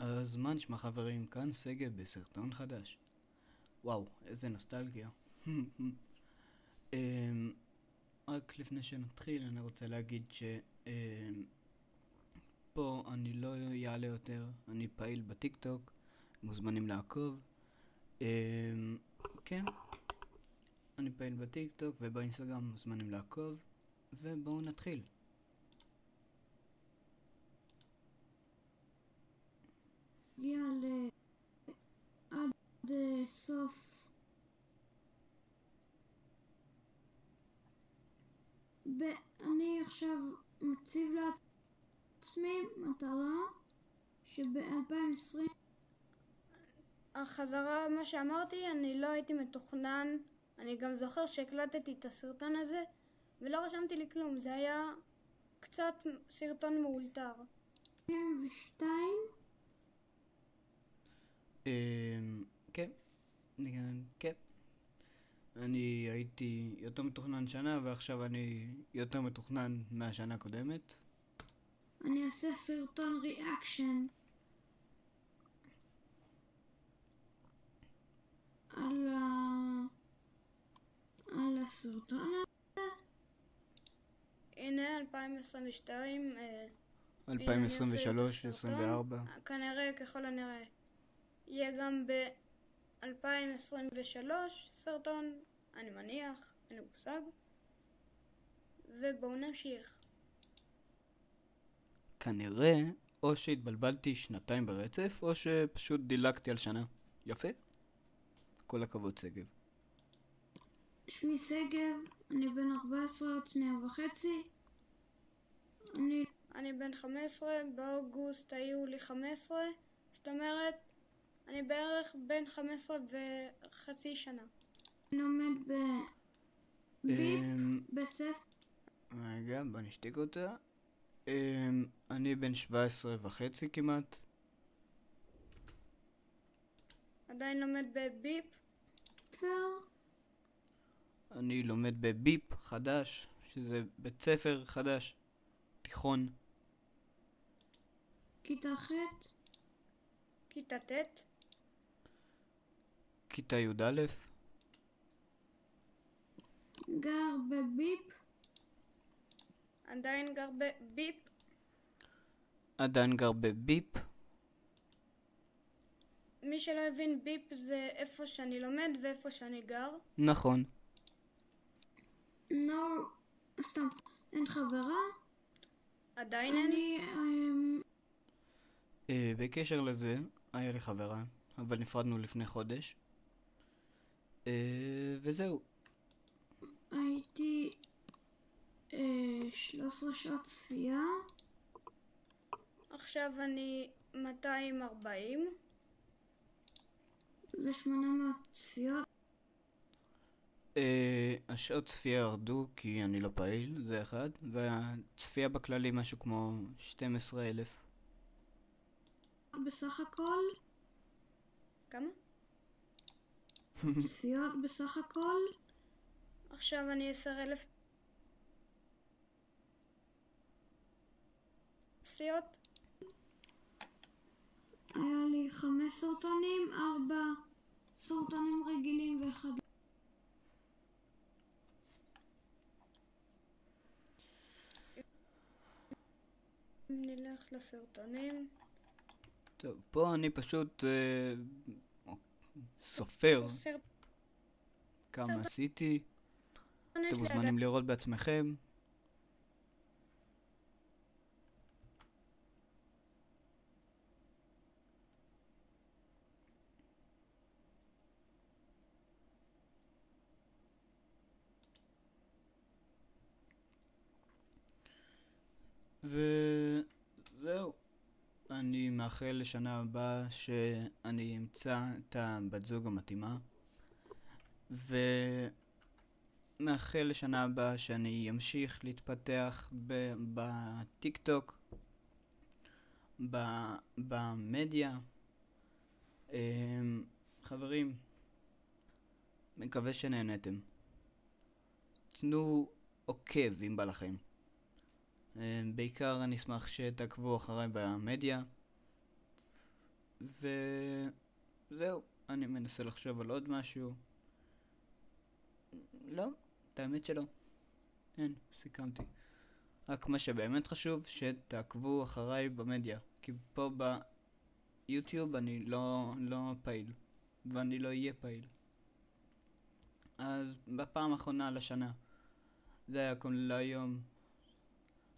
אז מה נשמע חברים? כאן שגב בסרטון חדש. וואו, איזה נוסטלגיה. אמ, רק לפני שנתחיל אני רוצה להגיד פה אני לא יעלה יותר, אני פעיל בטיק טוק, מוזמנים לעקוב. כן, אני פעיל בטיק טוק ובאינסטגרם, מוזמנים לעקוב, ובואו נתחיל. הגיע עד סוף אני עכשיו מציב לעצמי מטרה שב-2020 החזרה, מה שאמרתי, אני לא הייתי מתוכנן. אני גם זוכר שהקלטתי את הסרטון הזה ולא רשמתי לי כלום, זה היה קצת סרטון מאולתר. 22 כן, כן. אני הייתי יותר מתוכנן שנה ועכשיו אני יותר מתוכנן מהשנה הקודמת. אני אעשה סרטון ריאקשן על הסרטון הזה. הנה 2022, 2023, 24. כנראה, ככל הנראה יהיה גם ב-2023 סרטון, אני מניח, אין לי מושג. ובואו נמשיך. כנראה או שהתבלבלתי שנתיים ברצף או שפשוט דילגתי על שנה. יפה? כל הכבוד שגב. שמי שגב, אני בן 14 עוד שנייה וחצי. אני בן 15, באוגוסט היו לי 15, זאת אומרת אני בערך בן 15 וחצי שנה. אני לומד בביפ, בית ספר. רגע, בוא נשתיק אותה. אני בן 17 וחצי כמעט. עדיין לומד בביפ. אני לומד בביפ חדש, שזה בית ספר חדש, תיכון. כיתה ח'. כיתה ט'. כיתה י"א. גר בביפ. עדיין גר בביפ. עדיין גר בביפ. מי שלא הבין, ביפ זה איפה שאני לומד ואיפה שאני גר. נכון. סתם, אין חברה. עדיין אין. בקשר לזה, היה לי חברה, אבל נפרדנו לפני חודש. וזהו. הייתי 13 שעות צפייה. עכשיו אני 240. זה 800 צפיות. השעות צפייה ירדו כי אני לא פעיל, זה אחד, והצפייה בכללי משהו כמו 12,000. בסך הכל? כמה? צפיות בסך הכל? עכשיו אני 10,000 צפיות. היה לי 5 סרטונים, 4 סרטונים רגילים ואחד. נלך לסרטונים. טוב, פה אני פשוט סופר כמה עשיתי. אתם מוזמנים לראות בעצמכם. וזהו. אני מאחל לשנה הבאה שאני אמצא את הבת זוג המתאימה, ומאחל לשנה הבאה שאני אמשיך להתפתח בטיק טוק, במדיה. חברים, מקווה שנהנתם. תנו עוקב אם בא לכם. בעיקר אני אשמח שתעקבו אחריי במדיה, וזהו, אני מנסה לחשוב על עוד משהו. לא, את האמת שלא. אין, סיכמתי. רק מה שבאמת חשוב, שתעקבו אחריי במדיה. כי פה ביוטיוב אני לא פעיל. ואני לא אהיה פעיל. אז בפעם האחרונה לשנה. זה היה כל להיום.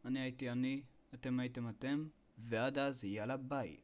אני הייתי אני, אתם הייתם אתם, ועד אז יאללה ביי.